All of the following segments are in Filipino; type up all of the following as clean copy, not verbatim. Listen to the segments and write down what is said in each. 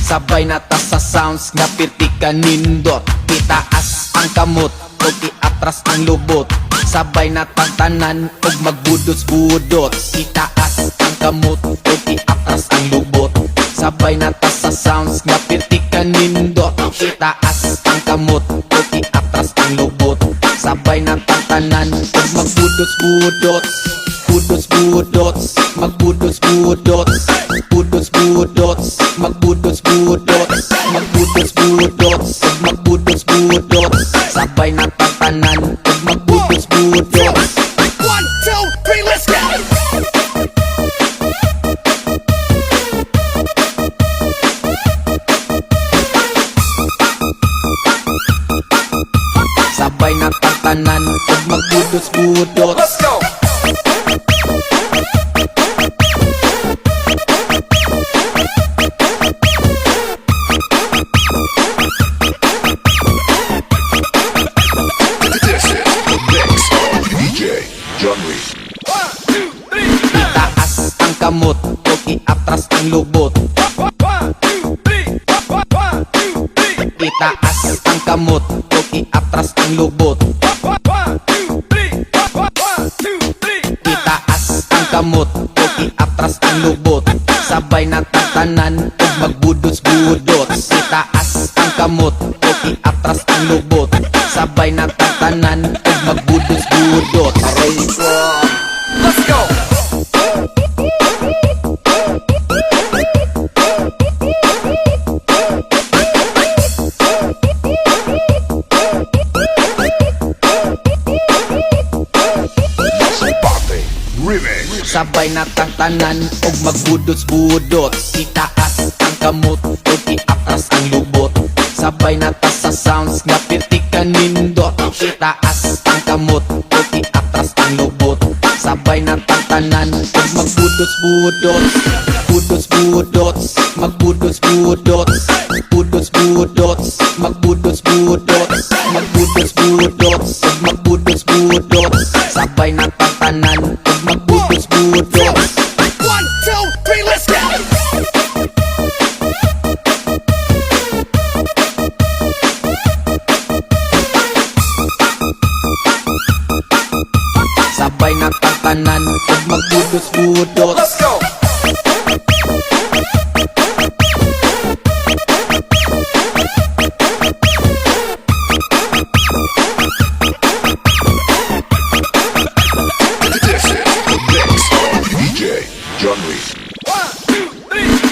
Sabay na ta sa sounds nga pirti ka nindot. Itaas ang kamot o iatras ang lubot. Sabay na tanan og magbudos-budot. Itaas ang kamot o iatras ang lubot. Sabay na ta sa sounds nga pirti ka nindot. Itaas ang kamot o iatras ang lubot. Sabay na tanan og magbudos-budot. Budos-budot, magbudos-budot. Budos-budot, magbudos-budot. Magbudos-budot, magbudos-budot. Sabay na tatanan og magbudos-budot. 1, 2, 3, let's go! Sabay na tatanan og magbudos-budot. Let's go! Itaas ang kamot o iatras ang lubot. Itaas ang kamot o iatras ang lubot. Itaas ang kamot o iatras ang lubot. Sabay na tatanan og magbudos-budot. Itaas ang kamot o iatras ang lubot. Sabay na tatanan og magbudos-budot. Let's go! Sabay na tatanan og magbudos-budot. Itaas ang kamot o iatras ang lubot. Sabay na ta sa sounds nga pirti ka nindot. Itaas ang kamot o iatras ang lubot. Sabay na tatanan og magbudos-budot. Budos-budot, magbudos-budot. Budos-budot, magbudos-budot. Magbudos-budot, magbudos-budot. Sabay na tatanan og magbudos-budot. 1, 2, 3, let's go! Sabay na tatanan og magbudos-budot. Let's go!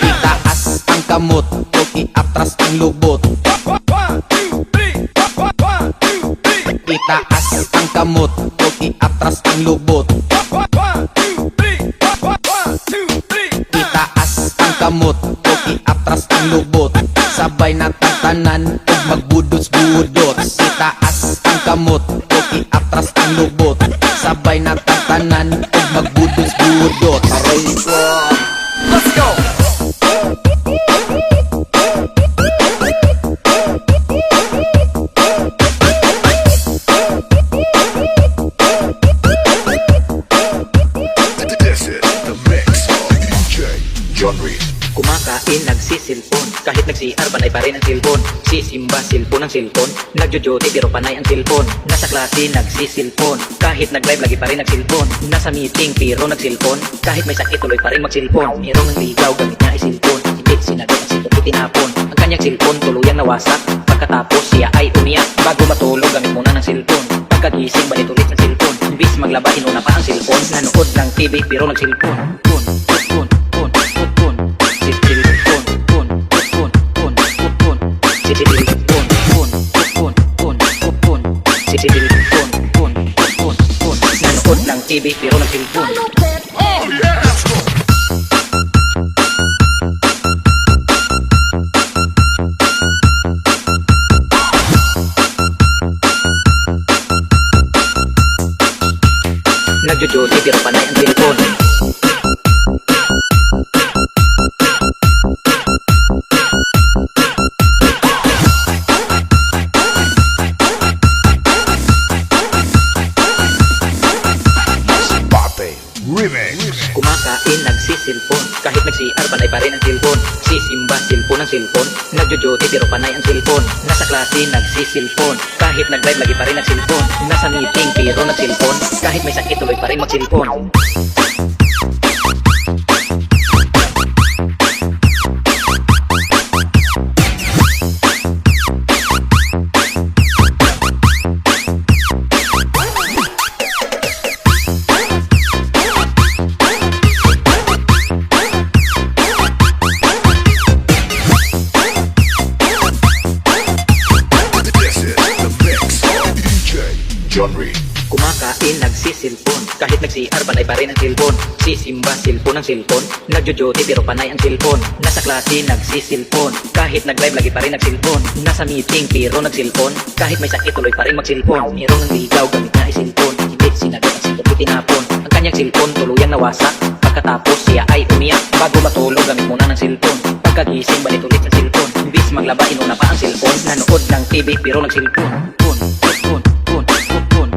Itaas ang kamot o iatras ang lubot. Itaas ang kamot o iatras ang lubot. Itaas ang kamot o iatras ang lubot. Sabay na tatanan og magbudos-budot. Itaas ang kamot o iatras ang lubot. Sabay na tatanan og magbudos-budot. Let's go! Kumakain, nagsisilpon. Kahit nag-CR, panay pa rin ang silpon. Sisimba, silpon ang silpon. Nagjo-jote, pero panay ang silpon. Nasa klase, nagsisilpon. Kahit nag-live, lagi pa rin nagsilpon. Nasa meeting, pero nagsilpon. Kahit may sakit, tuloy pa rin magsilpon. Merong ang ligaw, gamit niya ay silpon. Hindi sinagot ang silpon, itinapon. Ang kanyang silpon, tuluyang nawasak. Pagkatapos, siya ay umiyak. Bago matulog, gamit muna ng silpon. Pagkagising, balik ulit ng silpon. Imbis maglaba, inuna pa ang silpon. Nanood ng TV, pero nagsilpon. Pon, pon, pon, pon, pon. Nanood ng TV pero nagsilpon. Nagjo-jote pero panay ang silpon. Kumakain, nagsisilpon. Kahit nag-CR, panay pa rin ang silpon. Sisimba, silpon cellphone ng cellphone. Nagjo-duty pero panay ang cellphone. Nasa klase nagsisilphone. Kahit nag-drive lagi pa rin nag-cellphone. Nasa meeting pero nag-cellphone. Kahit may sakit tuloy pa rin mag-cellphone. This is the mix. DJ John Reed. Kumakain, nagsisilpon. Kahit nag-CR, panay pa rin ang cellphone. Sisimba, cellphone ng cellphone. Nagjo-duty pero panay ang cellphone. Nasa klase, nagsisilpon. Kahit nag-live, lagi pa rin nag-cellphone. Nasa meeting, pero nag-cellphone. Kahit may sakit, tuloy pa rin mag-cellphone. Merong ang ligaw, gamit na ay cellphone. Hindi sinagot ang cellphone, itinapon. Ang kanyang cellphone, tuluyang nawasak. Pagkatapos, siya ay umiyak. Bago matulog, gamit muna ng cellphone. Pagkagising, balik ulit ng cellphone. Imbis maglaba, inuna pa ang cellphone. Nanood ng TV, pero nag-cellphone. Phone, phone, phone, phone, phone.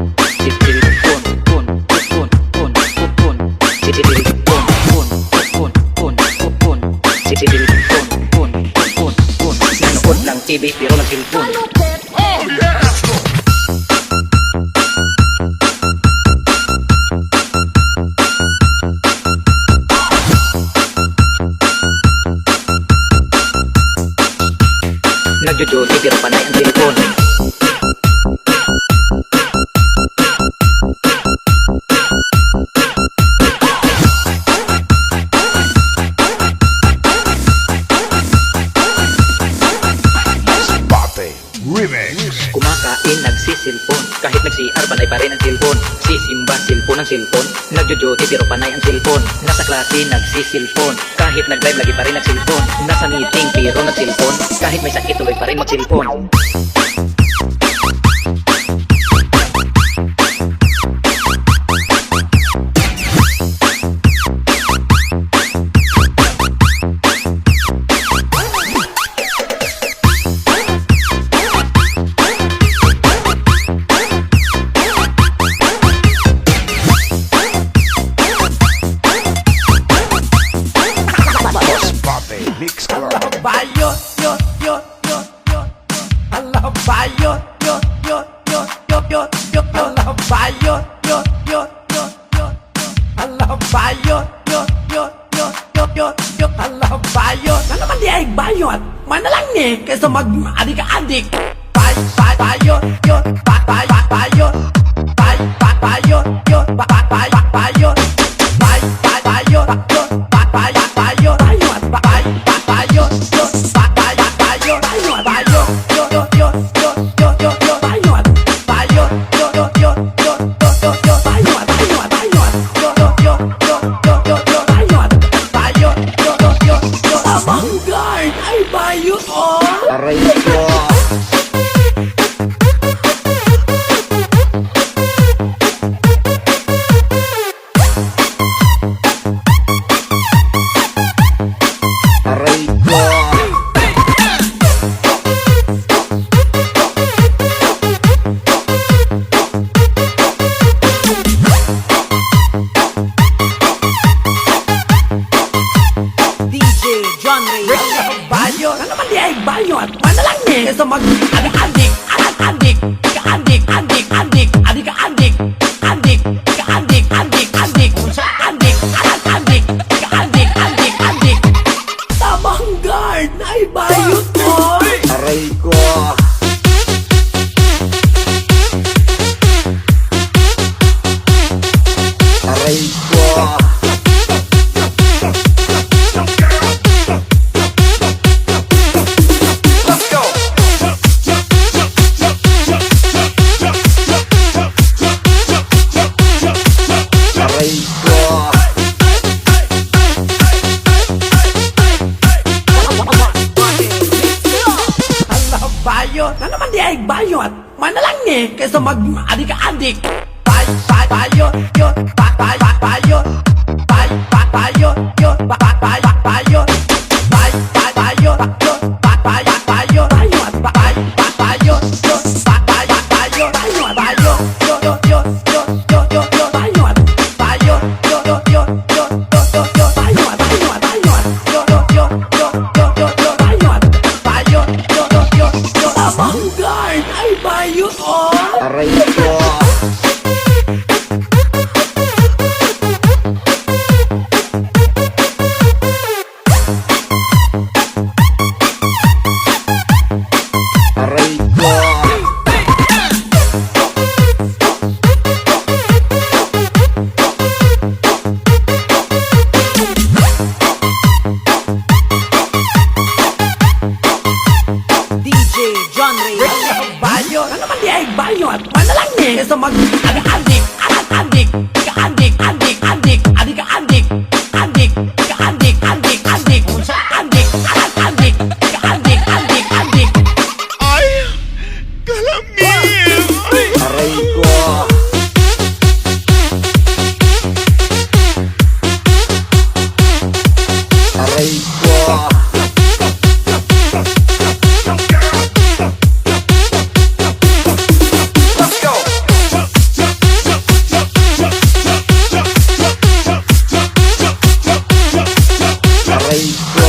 Nanood ng TV pero nag-cellphone. Oh yeah! Nagjo-duty pero panay ang cellphone. Bate Remix. Kumakain, nagsisilpon. Kahit nag-CR, panay pa rin ang cellphone. Sisimba, cellphone ng cellphone. Nagjo-duty pero panay ang cellphone. Nasa klase, nagsisilpon. Kahit nag-drive, lagi pa rin nag-cellphone. Nasa meeting, pero nag-cellphone. Kahit may sakit, tuloy pa rin mag-cellphone. Bate Mix Club. Bayo, yo, yo, yo, yo, yo. Allah bayo, yo, yo, yo, yo, yo, yo. Allah bayo, yo, yo, yo, yo, yo. Allah bayo, yo, yo, yo, yo, yo, yo. Allah bayo. Ano naman di ay bayot? Mana lang ni, kaysa mag-adik-adik. Bayo, yo, bayo, bayo, yo, bayo. Avant-garde ay bayot oh! Aray ko. Aray ko. DJ John Ray Bayo, ano naman di ay bayot? Mana lang ni, kaysa mag-adik-adik. Adik, adik, adik, adik, adik, adik, adik, adik, adik, adik, adik, adik, adik, adik, adik. Avant-garde ay bayot oh! Aray ko. Aray ko. Let's go. Aray ko. Allah bayot, ano naman di ay bayot? Mana lang ni, kaysa mag-adik-adik. Bayo, yo, bayo, bayo, bayo, yo, bayo, bayo, bayo, yo, bayo, bayo, bayo, yo, bayo, bayo, yo, yo, yo, yo, yo, yo, yo, bayo, bayo, yo, yo, yo, yo, yo, yo, yo, bayo, bayo, yo, yo, yo, yo, yo, yo, yo, bayo. sa mag-adik, adik, adik, adik, adik, adik, adik, adik, adik, adik, adik, unsa adik, adik, adik, adik, adik. Ay, kalamig! Aray ko. Aray ko. Let's go! Aray ko.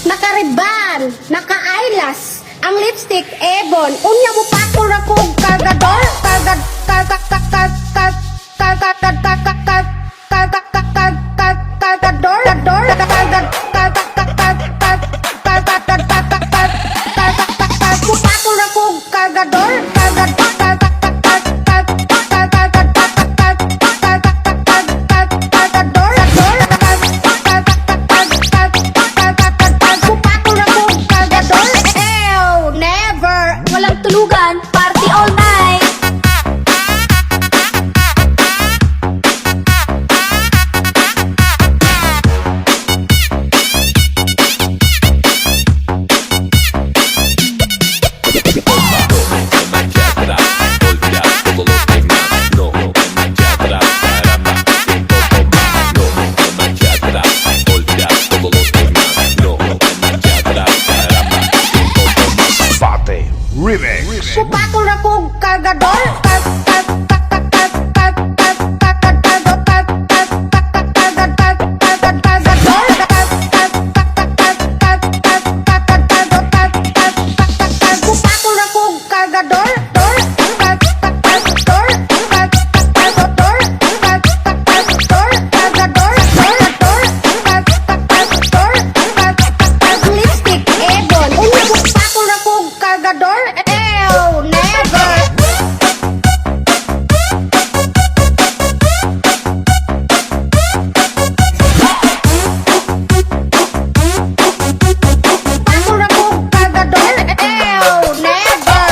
Naka-riban, naka-eyelash, ang lipstick ebon, unya mo pa ko rakog kagador, kagad, kagad, kagad, kagad, kagad, kagad, kagad, kagad, kagad, kagador, kagador, kagad, kagad, kagad, kagad, kagad, kagad, kagad, kagad, kagad, mo pa ko rakog kagador, kagad, kagad, kagad, kagad, kagad, kagad, kagad, kagad, kagador, kagador, kagad, kagad, Ew, never! Walang tulugan, party all night! Fate Remix. Kupakol rakog kagador, Kupakol rakog kagador, lipstick ebon, unya kupakol rakog kagador, ew, never! Kupakol rakog kagador, ew, never!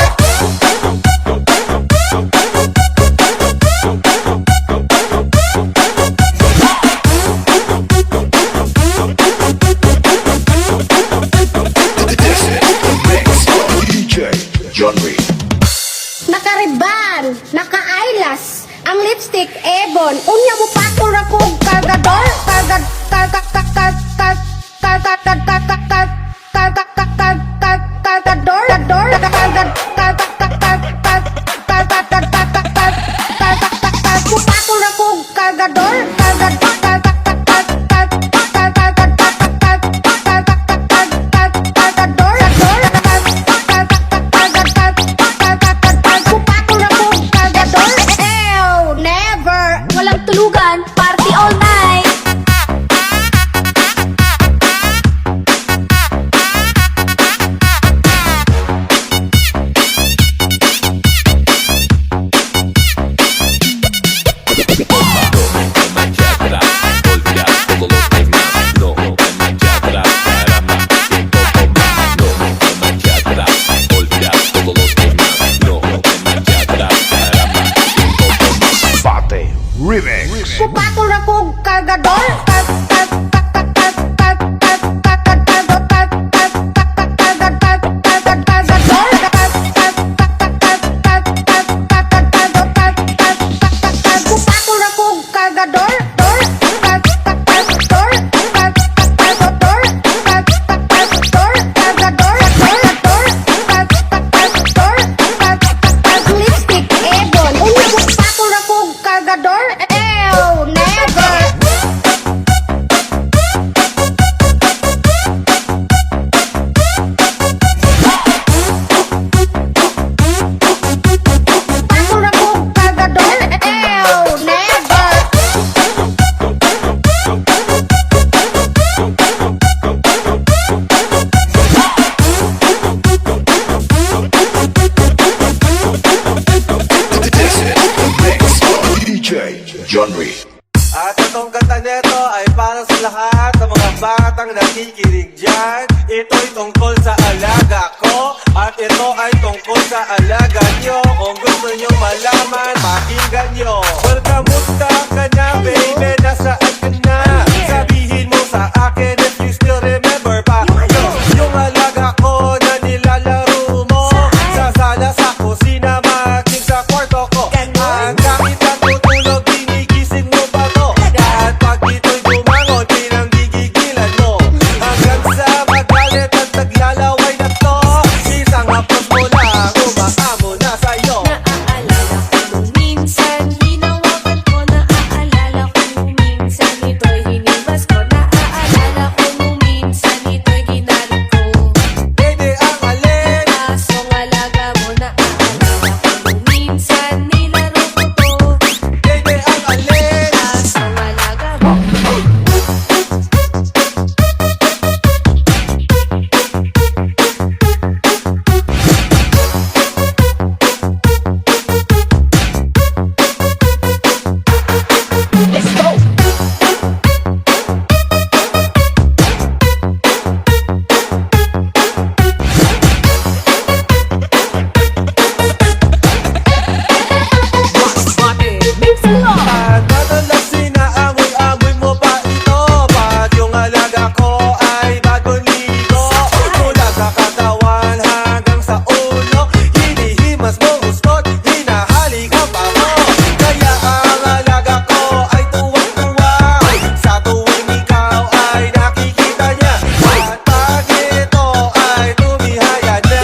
This is the mix of DJ John Reed. Naka-riban, naka-eyelash, ang lipstick ebon, unya mo pa ko rakog kagador, kagad, kagad, kagad, kagad, kagad, kagad, kagad, kagad, kagad, kagador, kagador, kagad, kagad, kagad, kagad, kagad, kagad, kagad, kagad, kagad, mo pa ko rakog kagador, kagad, kagad, kagad, kagad, kagad, kagad, kagad, kagad, kagad, kagador, kagador, kagad, kagad, kagad, kagad, kupakol rakog kagador, ew, never! Walang tulugan, party all night! Fate Remix. Kupakol rakog kagador, kupakol rakog kagador, lipstick ebon, unya kupakol rakog kagador, ew, never! Kupakol rakog kagador, ew, never! This is the mix of DJ John Reed. At itong kanta nito ay para sa lahat ng mga bata batang nakikinig dyan, ito'y tungkol sa alaga ko, at ito ay tungkol sa alaga nyo. Kung gusto nyo malaman, pakinggan nyo. Well, kamusta ka na, baby? Nasaan ka na? Sabihin mo sa akin if you still remember pa yung alaga ko na nilalaro mo sa sala, sa kusina, maging sa kwarto ko. Ang gamit na tutulog, ginigising mo ba to? At pag ito'y bumangon, pinanggigigilan mo hanggang sa magalit at naglalaway na to. Isang hapos mo lang, umaamo na sa'yo. Naaalala ko nung minsan, hinawakan ko. Naaalala ko nung minsan, ito'y hinibas ko. Naaalala ko nung minsan, ito'y ginalit ko. Baby, ang alin? Asong alaga mo. Naaalala ko nung minsan, nilaro ko to. Baby, ang alin? Asong alaga mo. Madalas sinaamoy-amoy mo pa ito pag yung alaga ko ay bagong ligo. Mula sa katawan hanggang sa ulo, hinihimas mo gustot, hinahalikan pa mo. Kaya ang alaga ko ay tuwang-tuwa sa tuwing ikaw ay nakikita niya. At pag ito ay tumihaya na,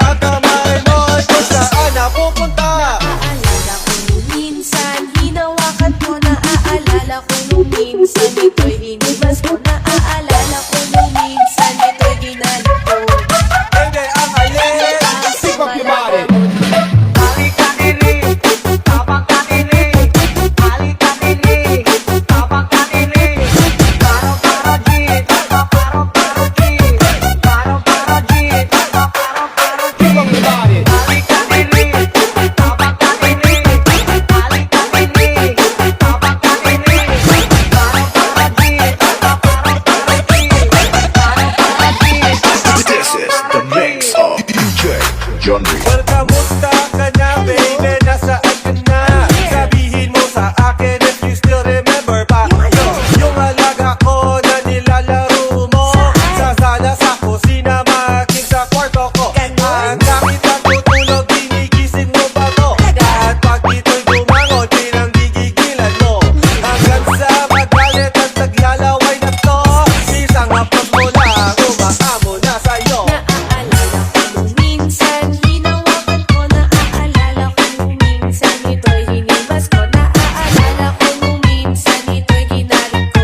ang kamay mo'y kung saan napupunta. Naaalala ko nung minsan, hinawakan ko. Naaalala ko nung minsan, ito'y hinibas ko. Naaalala ko nung minsan, ito'y ginalit ko. Baby, ang alin? Asong alaga mo. This is the mix of DJ John Reed. Well, kamusta ka na, baby? Nasaan ka na? Sabihin mo sa akin if you still remember pa yung alaga ko na nilalaro mo sa sala, sa kusina, maging sa kwarto ko. Ang gamit na tutulog, ginigising mo ba to? At pag ito'y bumangon, pinanggigigilan mo hanggang sa magalit at naglalaway na to. Isang hapos mo lang, umaamo na sa'yo. Naaalala ko nung minsan, hinawakan ko. Naaalala ko nung minsan, ito'y hinibas ko. Naaalala ko nung minsan, ito'y ginalit ko.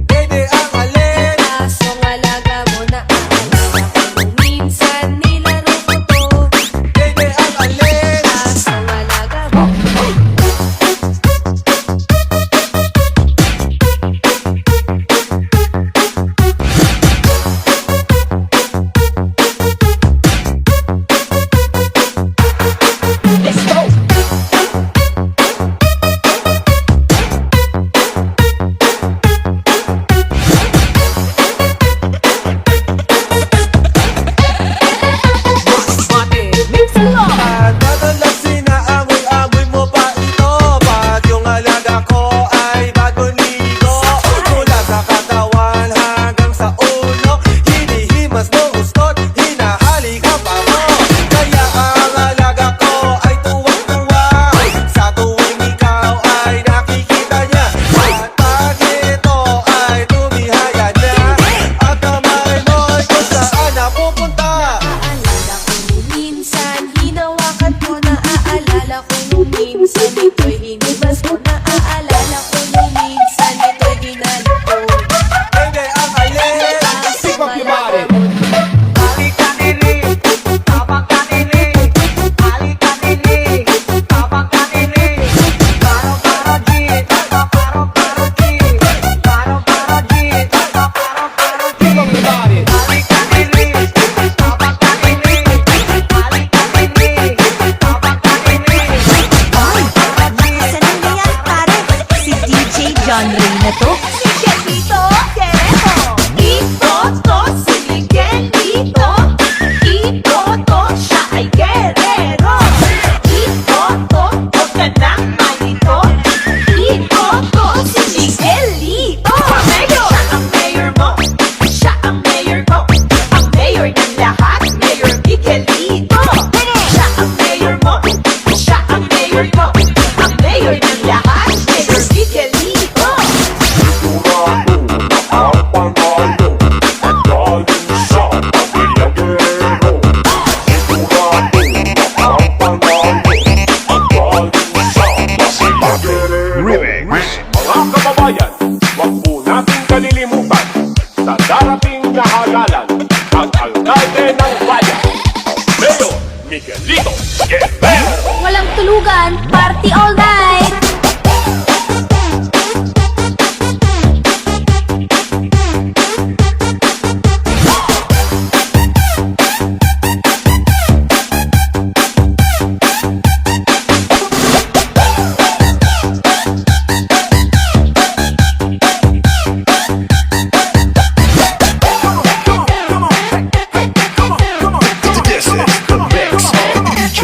Baby, ang alin? Asong alaga mo. Naaalala ko nung minsan, nilaro ko to. Baby, ang alin? Asong alaga mo. Madalas sinaamoy-amoy mo pa ito pag yung alaga ko ay bagong ligo. Mula sa katawan hanggang sa ulo, hinihimas mo gustot, hinahalikan pa mo. Kaya ang alaga ko ay tuwang-tuwa sa tuwing ikaw ay nakikita niya. At pag ito ay tumihaya na, ang kamay mo'y kung saan napupunta. Naaalala ko nung minsan, hinawakan ko. Naaalala ko nung minsan, ito'y hinibas ko. Naaalala ko nung minsan, ito'y ginalit ko. Baby, ang alin? Asong alaga mo. John Ray na to, si Chefito Querejo. Remix. Mga kababayan, huwag po nating kalilimutan sa darating na halalan ang alkalde ng bayan, Mayor Miguelito Guerrero. Walang tulugan, party all night. This is the mix of DJ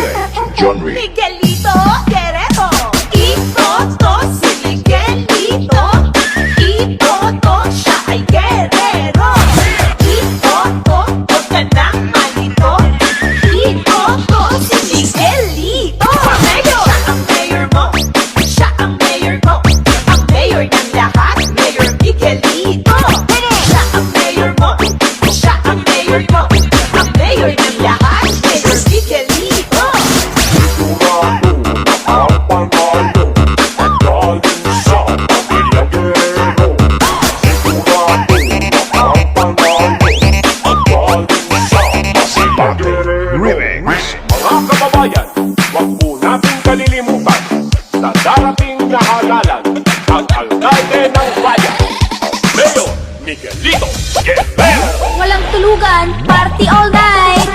John Reed. Miguelito Guerrero. Ito si Miguelito. Ito siya ay guerrero. Ito, huwag ka nang malito. Ito si Miguelito. Mayor, siya ang mayor mo. Siya ang mayor ko. Ang mayor ng lahat, Mayor Miguelito. Siya ang mayor mo. Siya ang mayor ko. Ang mayor ng lahat, Mayor Miguelito. Remix. Mga kababayan, huwag po nating kalilimutan sa darating na halalan ang alkalde ng bayan, Mayor Miguelito Guerrero. Walang tulugan, party all night.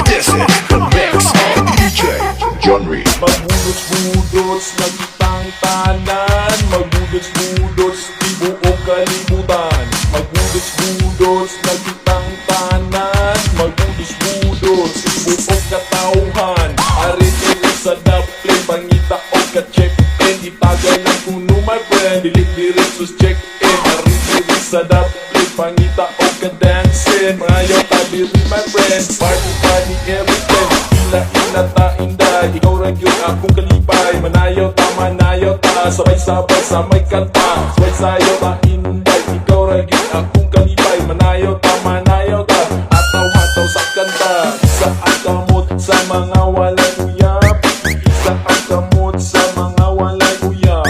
This is the mix of DJ John Reed. Magbudots-budots na kitang tanan, magbudots-budots di buong kalibutan. Magbudots-budots na kitang tanan, magbudots-budots di buong katauhan. Arin sa daplin, pangita o ka-check-in, itagay lang kuno my friend, dilik-dirik sus check-in. Arin sa daplin, pangita o ka-dancing, ngayon tadiri my friend, party-party every time. Ila ta inday, ikaw rin yun akong kalipay. Manayaw ta, sabay-sabay sa may kanta. Sabay sayo ta inday, ikaw rin yun akong kalipay. Manayaw ta, ataw-hataw sa kanta. Isa ang kamot sa mga walay uyap. Isa ang kamot sa mga walay uyap.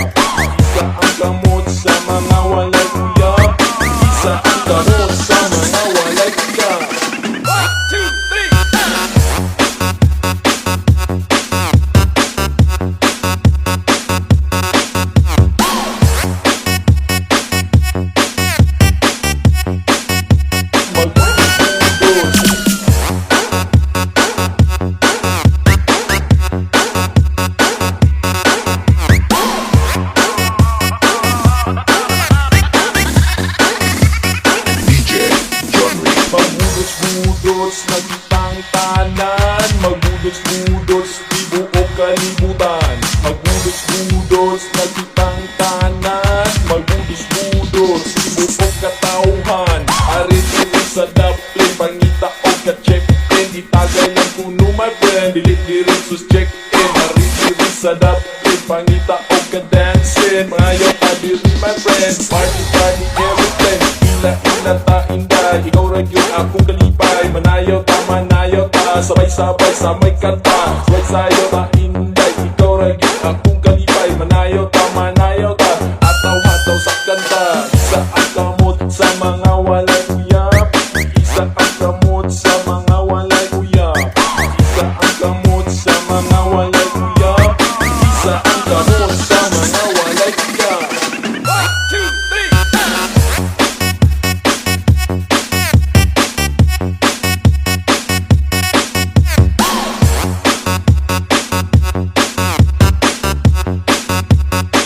Isa ang kamot sa mga walay uyap. Isa ang kamot sa mga walay uyap. 1, 2, 3. DJ John Reed. Magbudots-budots na kitang tanan, magbudots-budots di buong kalibutan. Magbudots-budots na kitang tanan, magbudots-budots di buong katauhan. Arin sa daplin, pangita o ka-check-in, itagay lang kuno my friend, dilik-dirik sus check-in. Arin sa daplin, pangita o ka-dancing, ngayon tadiri my friend, party-party every time. Ila ta inday, ikaw rin yun akong kalipay. Manayaw ta, sabay-sabay sa may kanta. Sabay sayo ta inday, ikaw rin yun akong kalipay. Manayaw ta, ataw-hataw sa kanta. Isa ang kamot sa mga walay uyap. Isa ang kamot sa mga walay uyap. Isa ang kamot sa mga walay uyap. Isa ang kamot sa mga walay uyap. 1, 2, 3.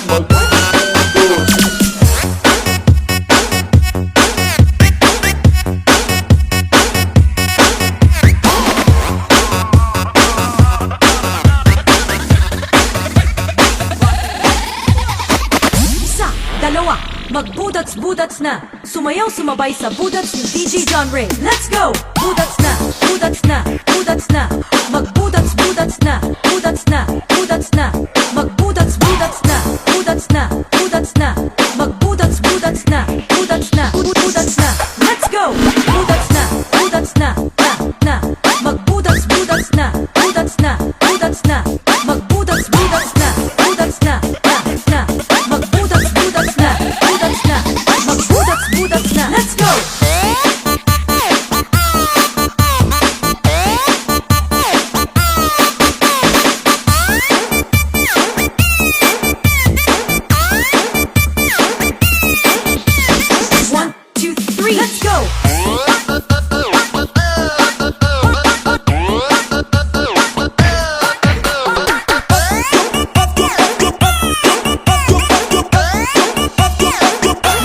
Magbudots Magbudats na, sumayaw sumabay sa budats ni DJ John Ray. Let's go! Budats na, budats na, budats na. Magbudats, budats na, budats na, budats na. Magbudats, budats na, budats na, budats na. Magbudats, budats na, budats na, budats na. Let's go! Budats na, budats na, na. Magbudats, budats na, budats na, budats na. Magbudats, budats na, budats na, na. Magbudats, budats na, budats na. Magbudats, budats na. Let's go! One, two, three, let's go!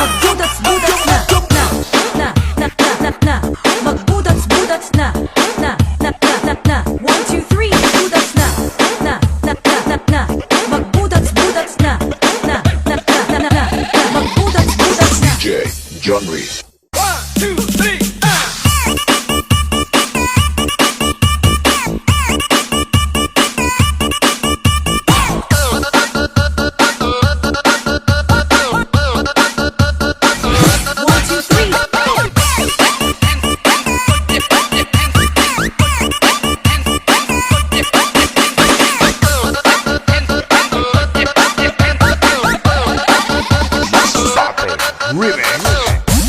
Magbudats, budats na, na. Magbudats, budats na, na. One, two, three, budats na, na. Magbudats, budats na, na. Magbudats, budats na. DJ John Reed. One, two, three.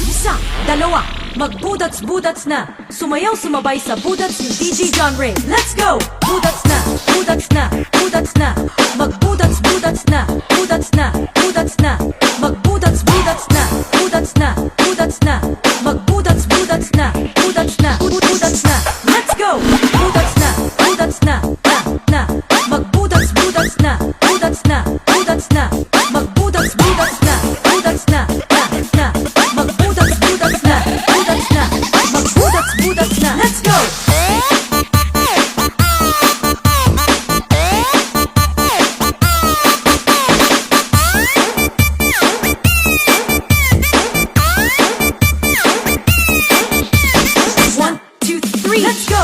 Isa, dalawa, magbudats-budats na. Sumayaw sumabay sa budats ni DJ John Ray. Let's go! Budats na, budats na, budats na. Magbudats-budats na, budats na, budats na. Magbudats-budats na, budats na, budats na. Magbudats-budats na, budats na, budats na. Let's go! Budats na, budats na, na. Magbudats-budats na, budats na, budats na. Magbudats-budats na, budats na, na. Magbudats-budats na, budats na. Magbudats-budats na. Let's go! One, two, three, let's go!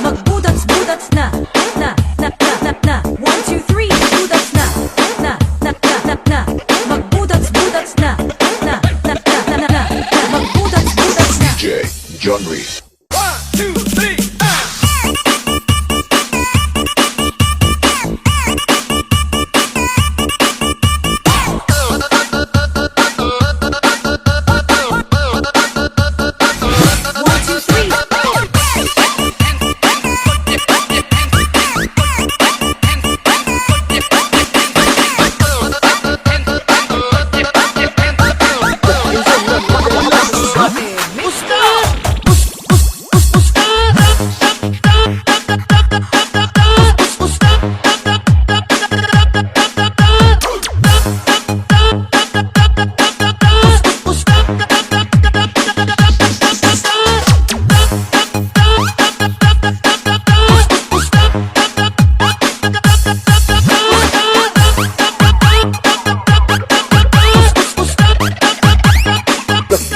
Magbudats-budats na, Magbudats-budats na, na. One, two, three, budats na, na. Magbudats-budats na, na. Magbudats-budats na. DJ John Reed. One, two, three.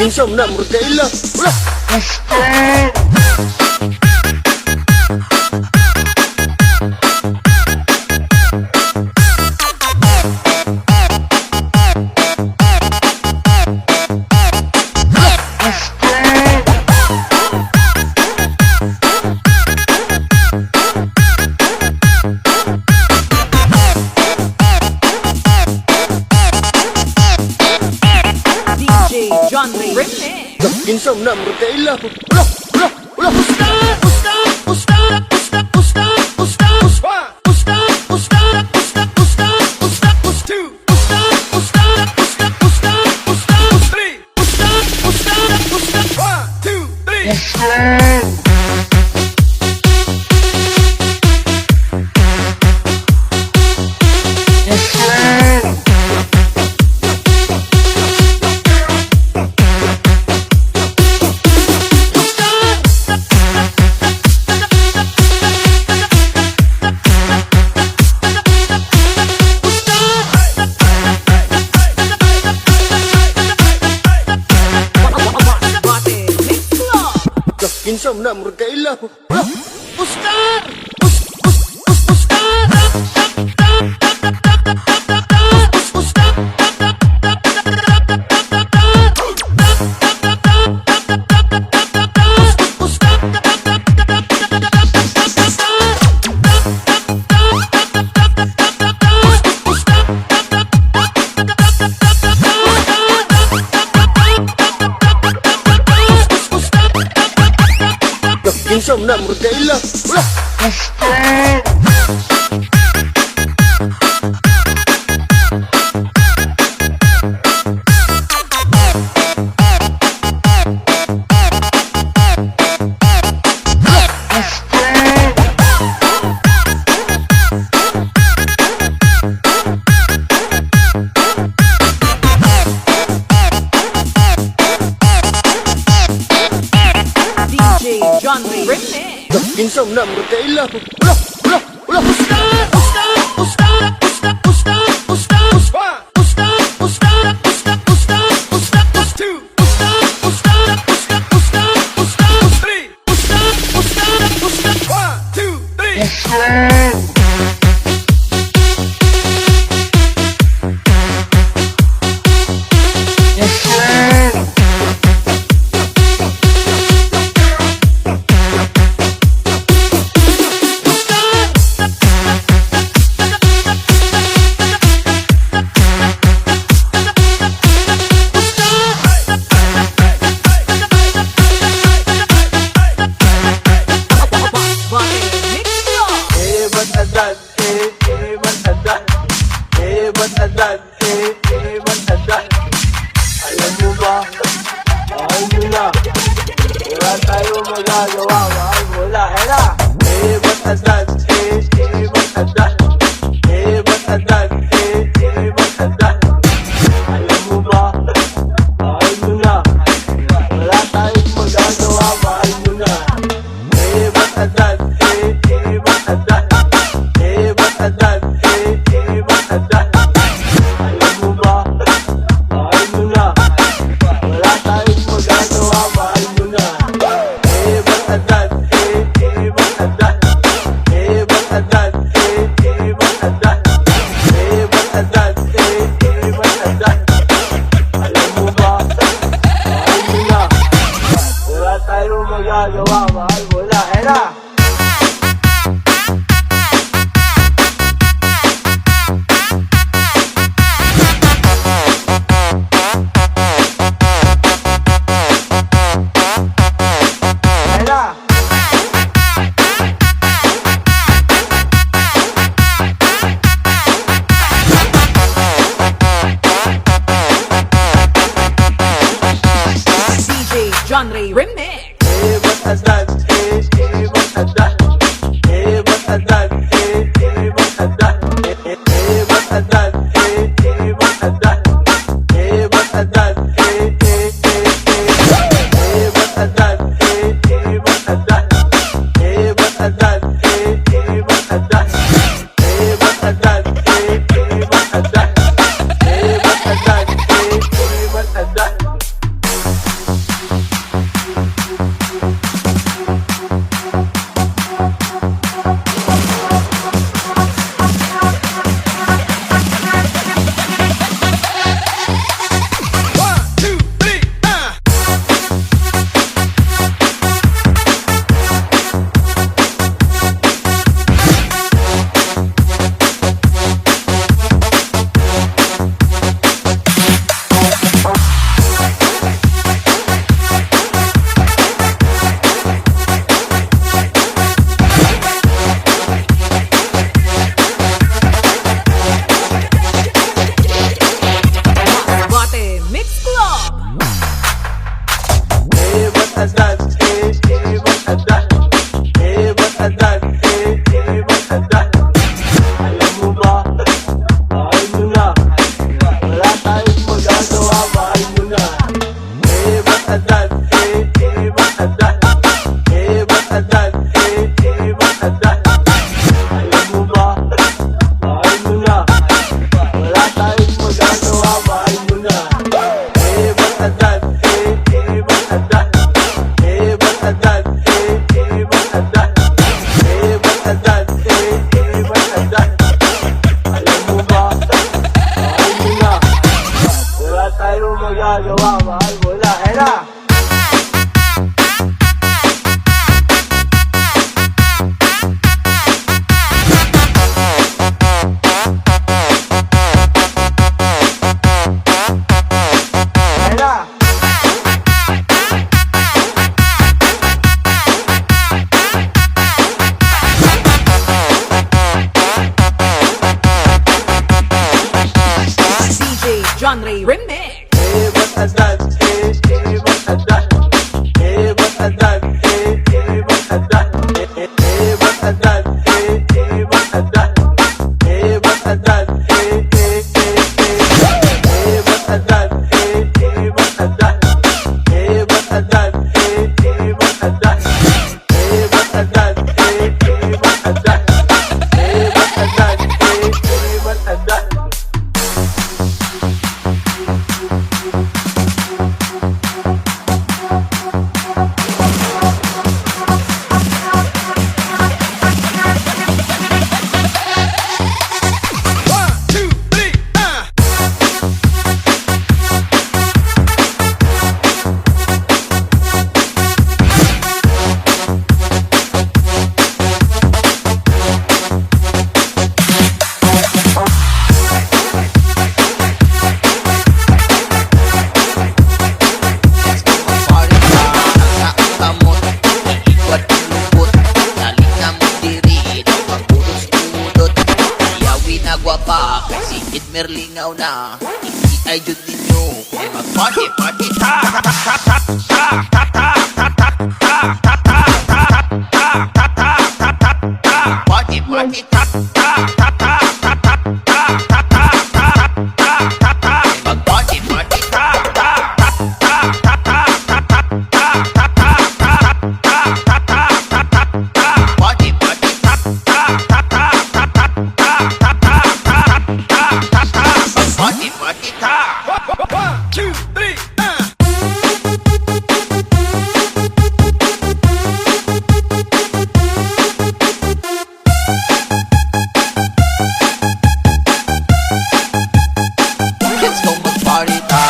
Insam nak murtailah. Ulah. DJ John Ray Remix. Insam nak murtailah. Ulah. Ulah. Ustaz. Kinsa man na murag kaila. Oscar! Kinsa man na murag kaila. DJ John Ray Remix. Kinsa man na murag kaila. Alam mo ba? Mahal mo na. Wala tayo magagawa. Mahal mo na. Era! Matadan. Matadan. Matadan. Matadan. Alam mo ba? Mahal mo na. Wala tayong magagawa. Mahal mo na. Matadan. Matadan. Matadan. Matadan. Alam mo ba? Mahal mo na. Wala tayong magagawa. Mahal mo na. Matadan. Matadan. Matadan. Matadan. Matadan. Matadan. Alam mo ba? Mahal mo na. Wala tayong magagawa. Mahal mo na. Era! Era! DJ John Ray Remix. Matadan. Matadan. Matadan. Matadan. Matadan. Matadan. Matadan. Matadan. Matadan. Matadan. Matadan. Matadan. Matadan. Matadan. Genre Remix. Matadan, matadan, matadan, matadan, matadan, matadan, matadan, Merlingaw na, hindi ay jud ninyo kung mag-party, party, ta ta ta ta ta ta ta ta ta party, party, ta ta ta ta ta ta ta ta mag-party, party, ta ta ta ta ta ta ta party, party, ta ta ta ta party, party, ta. 1, 2, 3, Let's go mag-party, ta.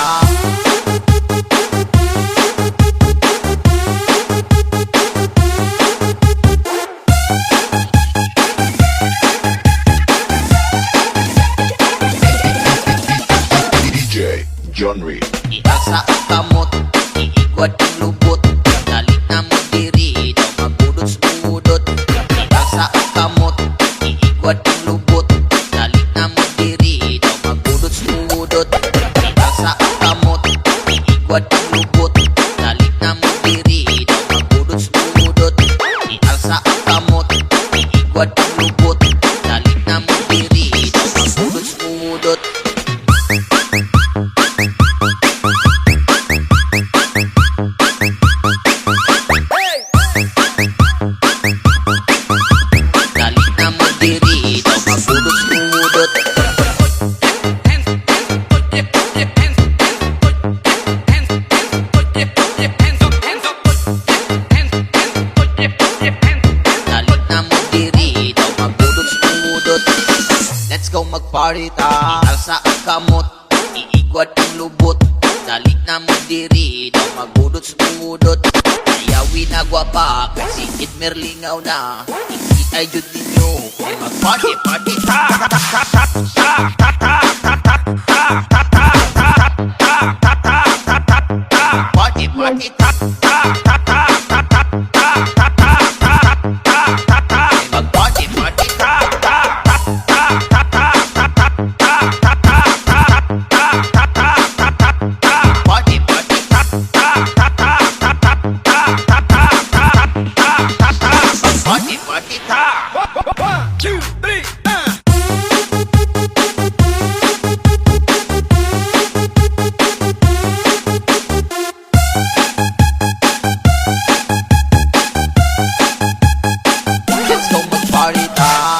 DJ Genre. Iasa ang kamot, iigwad ang lubot. Galit na mo diri, daw magudot-udot. Iasa ang kamot, iigwad ang lubot. Galit na mo diri, daw magudot-udot. Iasa ang kamot, iigwad ang lubot. Galit na mo diri, daw magudot-udot. Iasa ang kamot, iigwad ang lubot. Galit na mo diri, daw magudot-udot. Galit na mo diri, daw magudot-udot. Galit na mo diri, daw magudot-udot. Let's go mag-party, ta. Ialsa ang kamot, iigwad ang lubot. Galit na mo diri, daw magudot-udot. Ayawi na gwapa, kasi merlingaw na. Hindi ay jud ninyo kung mag-party, party, ta ta ta ta ta ta ta ta ta ta ta party, party, ta ta ta ta ta ta ta ta mag-party, party, ta ta ta ta ta ta ta ta party, party, ta ta ta ta ta party, party, ta. 1, 2, 3, Let's go mag-party, ta.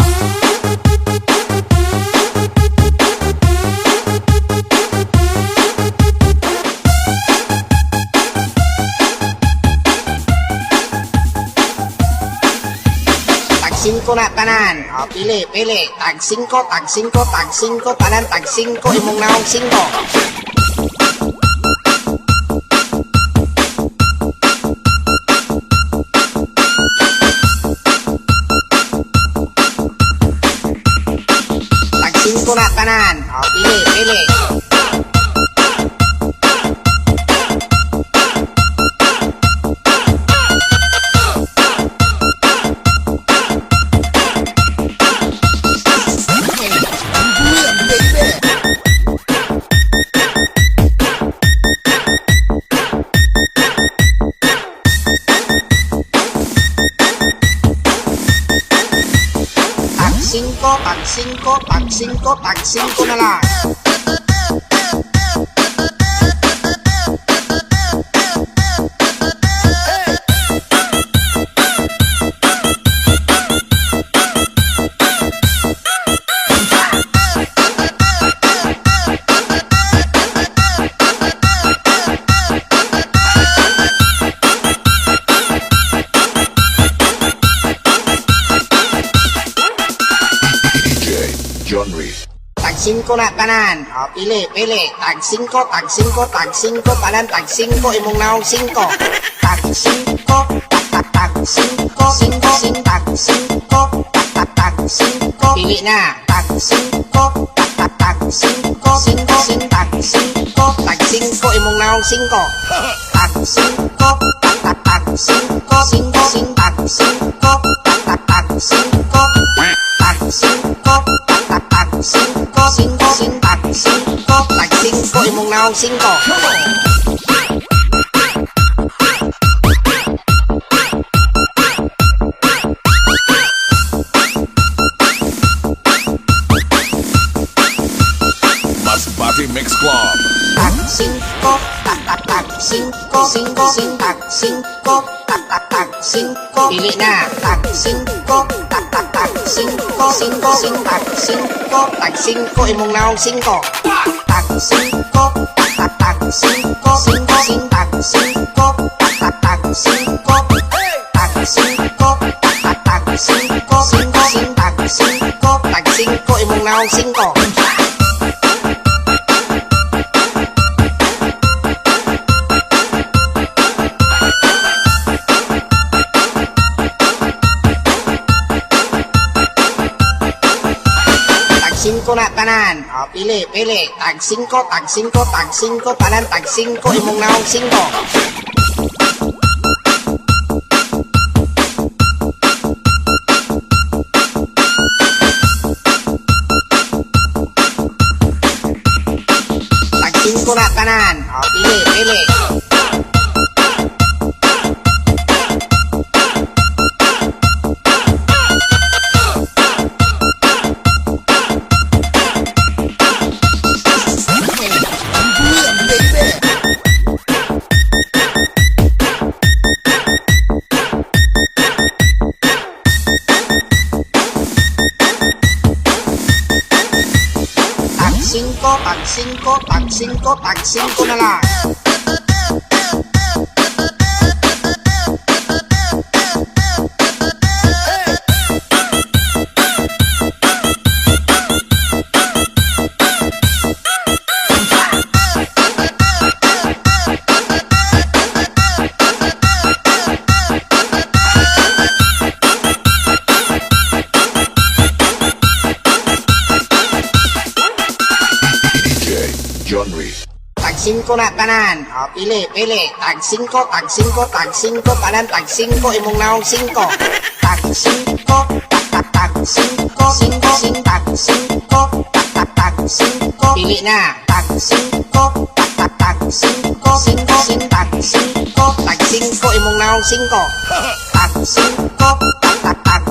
Tag 5 na tanan. O, pili, pili. Tag 5, tag 5, tag 5, tanan, tag 5, imong naong 5. Tag 5 na tanan. O, pili, pili. tag 5 na lang. DJ Genre. Tag 5 na tanan. O, pili. Tag 5, tag 5, tanan, tag 5, imong naong 5. Tag 5, tag 5, tag 5. Pili na. Tag 5, tag 5, tag 5, imong naong 5. Tag 5, tag 5, tag 5, tag 5, tag 5, imong naong 5. Masbate Mix Club. Tag 5, tag 5, tag 5. Pili na. Tag 5, tag 5, tag 5, imong naong 5. Tag 5, tag 5, tag 5, tag 5, imong naong 5. Tag 5 na tanan. O, pili. Tag 5, tag 5, tanan, tag 5, imong naong 5. Tag 5 na tanan. O, pili. Tag 5 na lang. DJ Genre. Tag 5 na tanan. O, pili. Tag 5, tag 5, tanan, tag 5, imong naong 5. Tag 5, tag 5, tag 5. Pili na. Tag 5, tag 5, tag 5, imong naong 5. Tag 5, tag 5, tag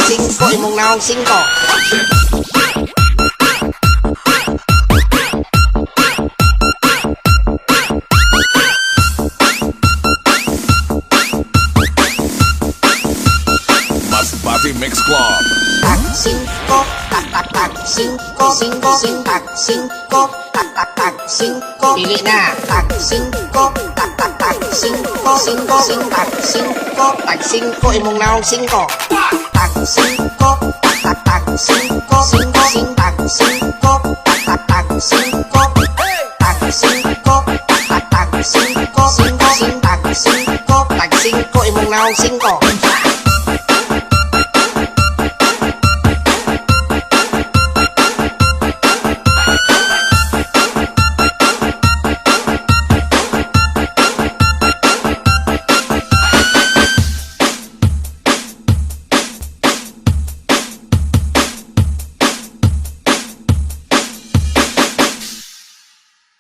5, imong naong 5. Masbate Mix Club. Tag 5, tag 5, tag 5. Pili na. Tag 5, tag 5, tag 5, imong naong 5. Tag 5, tag 5, tag 5, imong naong 5.